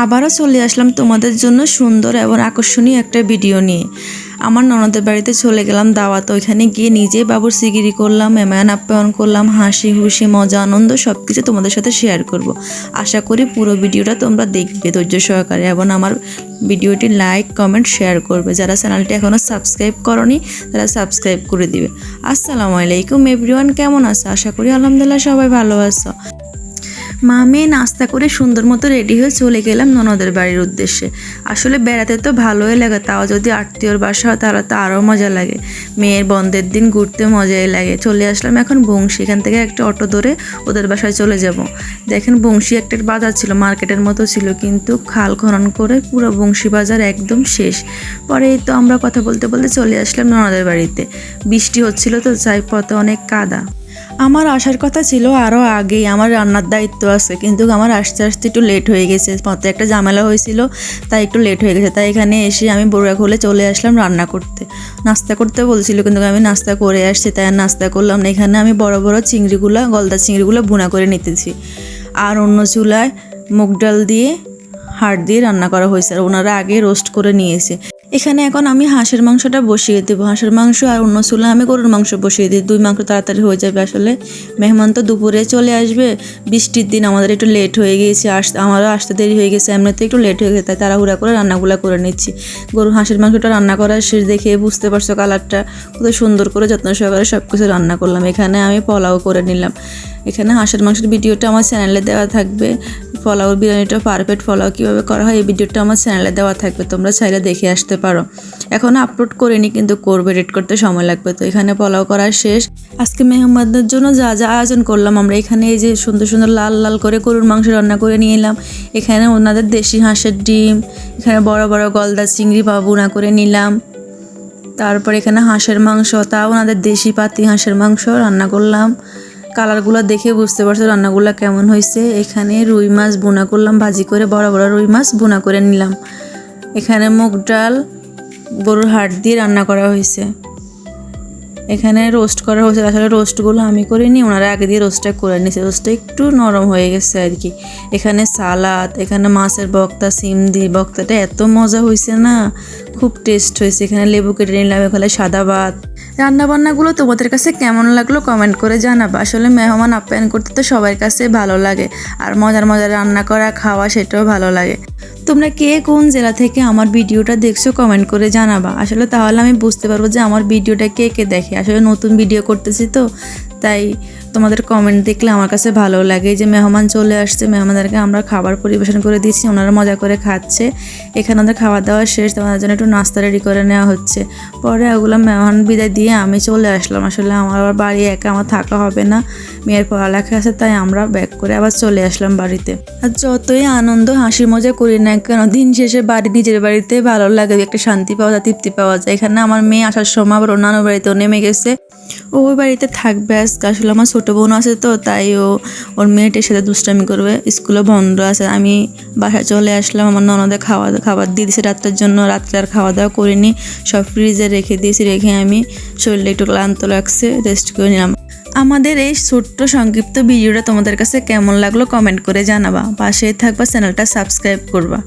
আবারও চলে আসলাম তোমাদের জন্য সুন্দর এবং আকর্ষণীয় একটা ভিডিও নিয়ে। আমার ননদের বাড়িতে চলে গেলাম দাওয়াত। ওইখানে গিয়ে নিজে বাবুর সিগিরি করলাম, মেহমান আপ্যায়ন করলাম, হাসি খুশি মজা আনন্দ সব কিছু তোমাদের সাথে শেয়ার করব। আশা করি পুরো ভিডিওটা তোমরা দেখবে ধৈর্য সহকারে এবং আমার ভিডিওটি লাইক কমেন্ট শেয়ার করবে। যারা চ্যানেলটি এখনও সাবস্ক্রাইব করনি তারা সাবস্ক্রাইব করে দিবে। আসসালামু আলাইকুম এভরিওয়ান, কেমন আছো? আশা করি আলহামদুলিল্লাহ সবাই ভালো আছো। মা মেয়ে নাস্তা করে সুন্দর মতো রেডি হয়ে চলে গেলাম ননদের বাড়ির উদ্দেশ্যে। আসলে বেড়াতে তো ভালোই লাগে, তাও যদি আত্মীয়র বাসা হয় তাহলে তো আরও মজা লাগে। মেয়ের বন্ধের দিন ঘুরতে মজাই লাগে। চলে আসলাম এখন বংশী। এখান থেকে একটা অটো ধরে ওদের বাসায় চলে যাব। দেখেন বংশী একটা বাজার ছিল, মার্কেটের মতো ছিল, কিন্তু খাল খনন করে পুরো বংশী বাজার একদম শেষ। পরে এই তো আমরা কথা বলতে বলতে চলে আসলাম ননদের বাড়িতে। বৃষ্টি হচ্ছিল তো যাই পথে অনেক কাদা। আমার আসার কথা ছিল আরও আগেই, আমার রান্নার দায়িত্ব আছে, কিন্তু আমার আসতে আসতে একটু লেট হয়ে গেছে। পথে একটা ঝামেলা হয়েছিল তাই একটু লেট হয়ে গেছে। তাই এখানে এসে আমি বড়ুয়া খুলে চলে আসলাম রান্না করতে। নাস্তা করতে বলছিল কিন্তু আমি নাস্তা করে আসছি, তাই আর নাস্তা করলাম না। এখানে আমি বড় বড় চিংড়িগুলো, গলদা চিংড়িগুলো ভুনা করে নিতেছি। আর অন্য চুলায় মুগ ডাল দিয়ে হাড় দিয়ে রান্না করা হয়েছে, আর ওনারা আগে রোস্ট করে নিয়েছে। এখানে এখন আমি হাঁসের মাংসটা বসিয়ে দেবো। হাঁসের মাংস আর অন্য চুলা আমি গরুর মাংস বসিয়ে দিই। দুই মাংস তাড়াতাড়ি হয়ে যাবে। আসলে মেহমান তো দুপুরে চলে আসবে, বৃষ্টির দিন আমাদের একটু লেট হয়ে গিয়েছে, আমারও আসতে দেরি হয়ে গেছে, এমনিতে একটু লেট হয়ে গেছে, তাই তাড়াহুড়া করে রান্নাগুলো করে নিচ্ছি। হাঁসের মাংসটা রান্না করার শেষ দেখে বুঝতে পারছো কালারটা কত সুন্দর করে যত্ন সহকারে সব কিছু রান্না করলাম। এখানে আমি পোলাও করে নিলাম। এখানে হাঁসের মাংসের ভিডিওটা আমার চ্যানেলে দেওয়া থাকবে। পোলাওর বিরিয়ানিটা পারফেক্ট পোলাও কীভাবে করা হয় এই ভিডিওটা আমার চ্যানেলে দেওয়া থাকবে, তোমরা চাইলে দেখে আসতে পারো। এখনও আপলোড করিনি কিন্তু করবে, এডিট করতে সময় লাগবে। তো এখানে পোলাও করা শেষ। আজকে মেহমানদের জন্য যা যা আয়োজন করলাম আমরা, এখানে এই যে সুন্দর সুন্দর লাল লাল করে গরুর মাংস রান্না করে নিয়ে এলাম। এখানে ওনাদের দেশি হাঁসের ডিম, এখানে বড় বড় গলদা চিংড়ি ভুনা করে নিলাম। তারপর এখানে হাঁসের মাংস, তাও ওনাদের দেশি পাতি হাঁসের মাংস রান্না করলাম। কালারগুলো দেখে বুঝতে পারছো রান্নাগুলো কেমন হয়েছে। এখানে রুই মাছ ভুনা করলাম, ভাজি করে বড় বড় রুই মাছ ভুনা করে নিলাম। এখানে মুগ ডাল গরুর হাড় দিয়ে রান্না করা হয়েছে। এখানে রোস্ট করা হয়েছে, আসলে রোস্টগুলো আমি করিনি, ওনারা আগে দিয়ে রোস্টটা করে নিয়েছে। রোস্টটা একটু নরম হয়ে গেছে আর কি। এখানে সালাদ, এখানে মাছের বক্তা, সিম দিয়ে বক্তাটা এত মজা হয়েছে না, খুব টেস্ট হয়েছে। এখানে লেবু কেটে নিলাম। এখানে সাদা ভাত। রান্নাবান্নাগুলো তোমাদের কাছে কেমন লাগলো কমেন্ট করে জানাবা। আসলে মেহমান আপ্যায়ন করতে তো সবার কাছে ভালো লাগে, আর মজার মজার রান্না করা খাওয়া সেটাও ভালো লাগে। তোমরা কে কোন জেলা থেকে আমার ভিডিওটা দেখছো কমেন্ট করে জানাবা। আসলে তাহলে আমি বুঝতে পারবো যে আমার ভিডিওটা কে কে দেখে। আসলে নতুন ভিডিও করতেছি তো, তাই তোমাদের কমেন্ট দেখলে আমার কাছে ভালো লাগে। যে মেহমান চলে আসছে, মেহমানদেরকে আমরা খাবার পরিবেশন করে দিচ্ছি, ওনারা মজা করে খাচ্ছে। এখানে ওদের খাওয়া দাওয়া শেষ, তোমাদের জন্য একটু নাস্তা রেডি করে নেওয়া হচ্ছে। পরে ওগুলো মেহমান বিদায় দিয়ে আমি চলে আসলাম। আসলে আমার আবার বাড়ি একা আমার থাকা হবে না, মেয়ের পড়ালেখা আছে, তাই আমরা ব্যাক করে আবার চলে আসলাম বাড়িতে। আর যতই আনন্দ হাসি মজা করি না কেন, দিন শেষে নিজের বাড়িতে ভালো লাগে, একটা শান্তি পাওয়া যায়, তৃপ্তি পাওয়া যায়। এখানে আমার মেয়ে আসার সময় আবার অন্যান্য বাড়িতেও নেমে গেছে, ওই বাড়িতে থাকবে আজকে। আসলে আমার ছোটো বোন আছে তো, তাই ওর মেয়েটার সাথে দুষ্টামি করবে, স্কুলে বন্ধ আছে। আমি বাসায় চলে আসলাম। আমার ননদে খাবার দিয়ে দিয়েছে রাত্রের জন্য। রাত্রে আর খাওয়া দাওয়া করিনি, সব ফ্রিজে রেখে দিয়েছি। রেখে আমি শরীরটা একটু ক্লান্ত লাগছে, রেস্ট করে নিলাম। আমাদের এই ছোট্ট সংক্ষিপ্ত ভিডিওটা তোমাদের কাছে কেমন লাগলো কমেন্ট করে জানাবা। পাশেই থাকবা, চ্যানেলটা সাবস্ক্রাইব করবা।